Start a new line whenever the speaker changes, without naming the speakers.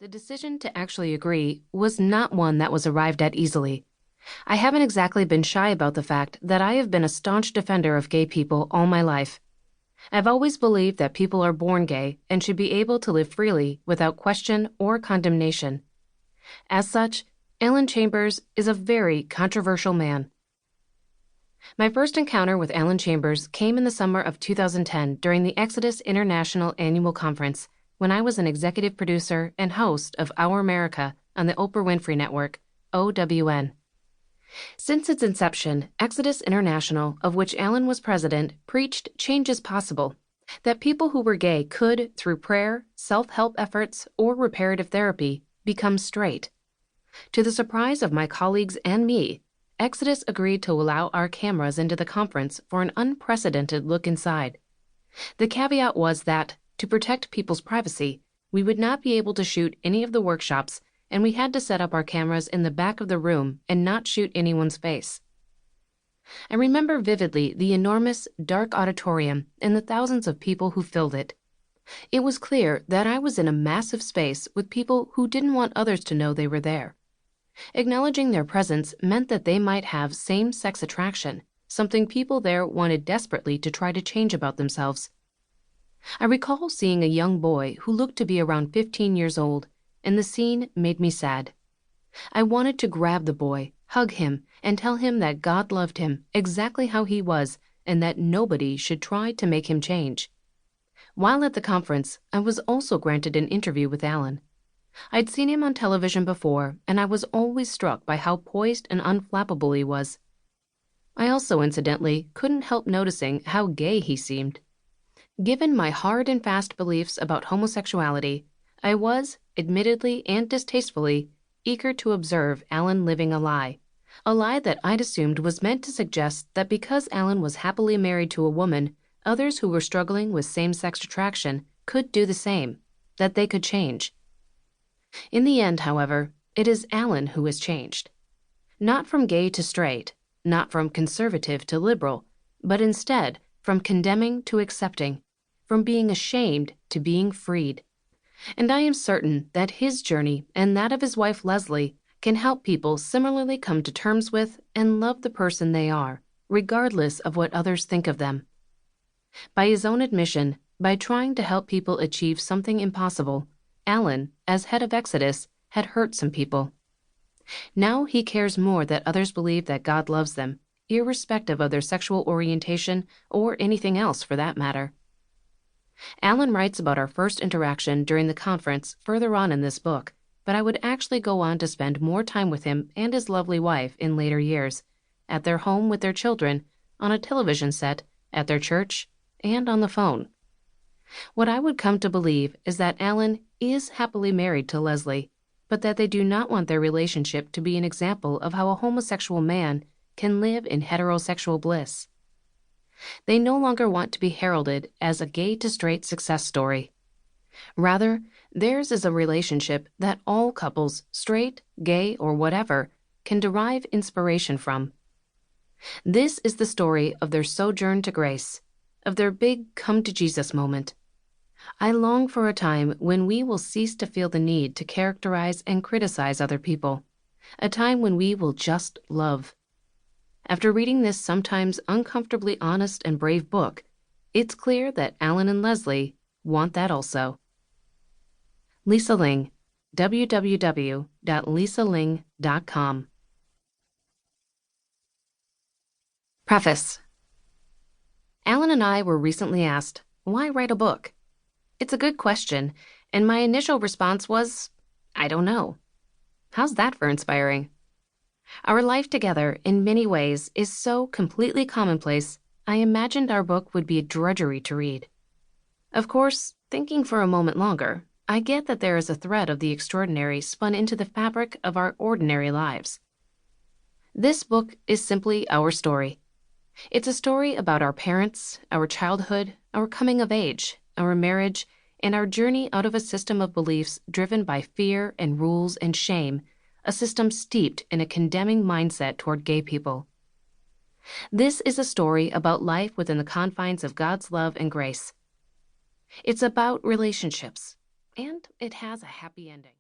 The decision to actually agree was not one that was arrived at easily. I haven't exactly been shy about the fact that I have been a staunch defender of gay people all my life. I've always believed that people are born gay and should be able to live freely without question or condemnation. As such, Alan Chambers is a very controversial man. My first encounter with Alan Chambers came in the summer of 2010 during the Exodus International Annual Conference, when I was an executive producer and host of Our America on the Oprah Winfrey Network, OWN. Since its inception, Exodus International, of which Alan was president, preached change is possible, that people who were gay could, through prayer, self-help efforts, or reparative therapy, become straight. To the surprise of my colleagues and me, Exodus agreed to allow our cameras into the conference for an unprecedented look inside. The caveat was that, to protect people's privacy, we would not be able to shoot any of the workshops, and we had to set up our cameras in the back of the room and not shoot anyone's face. I remember vividly the enormous, dark auditorium and the thousands of people who filled it. It was clear that I was in a massive space with people who didn't want others to know they were there. Acknowledging their presence meant that they might have same-sex attraction, something people there wanted desperately to try to change about themselves. I recall seeing a young boy who looked to be around 15 years old, and the scene made me sad. I wanted to grab the boy, hug him, and tell him that God loved him exactly how he was and that nobody should try to make him change. While at the conference, I was also granted an interview with Alan. I'd seen him on television before, and I was always struck by how poised and unflappable he was. I also, incidentally, couldn't help noticing how gay he seemed. Given my hard and fast beliefs about homosexuality, I was, admittedly and distastefully, eager to observe Alan living a lie that I'd assumed was meant to suggest that because Alan was happily married to a woman, others who were struggling with same-sex attraction could do the same, that they could change. In the end, however, it is Alan who has changed. Not from gay to straight, not from conservative to liberal, but instead from condemning to accepting, from being ashamed to being freed. And I am certain that his journey and that of his wife Leslie can help people similarly come to terms with and love the person they are, regardless of what others think of them. By his own admission, by trying to help people achieve something impossible, Alan, as head of Exodus, had hurt some people. Now he cares more that others believe that God loves them, irrespective of their sexual orientation or anything else for that matter. Alan writes about our first interaction during the conference further on in this book, but I would actually go on to spend more time with him and his lovely wife in later years, at their home with their children, on a television set, at their church, and on the phone. What I would come to believe is that Alan is happily married to Leslie, but that they do not want their relationship to be an example of how a homosexual man can live in heterosexual bliss. They no longer want to be heralded as a gay-to-straight success story. Rather, theirs is a relationship that all couples, straight, gay, or whatever, can derive inspiration from. This is the story of their sojourn to grace, of their big come-to-Jesus moment. I long for a time when we will cease to feel the need to characterize and criticize other people, a time when we will just love. After reading this sometimes uncomfortably honest and brave book, it's clear that Alan and Leslie want that also. Lisa Ling, www.lisaling.com. Preface. Alan and I were recently asked, why write a book? It's a good question, and my initial response was, I don't know. How's that for inspiring? Our life together, in many ways, is so completely commonplace, I imagined our book would be a drudgery to read. Of course, thinking for a moment longer, I get that there is a thread of the extraordinary spun into the fabric of our ordinary lives. This book is simply our story. It's a story about our parents, our childhood, our coming of age, our marriage, and our journey out of a system of beliefs driven by fear and rules and shame, a system steeped in a condemning mindset toward gay people. This is a story about life within the confines of God's love and grace. It's about relationships, and it has a happy ending.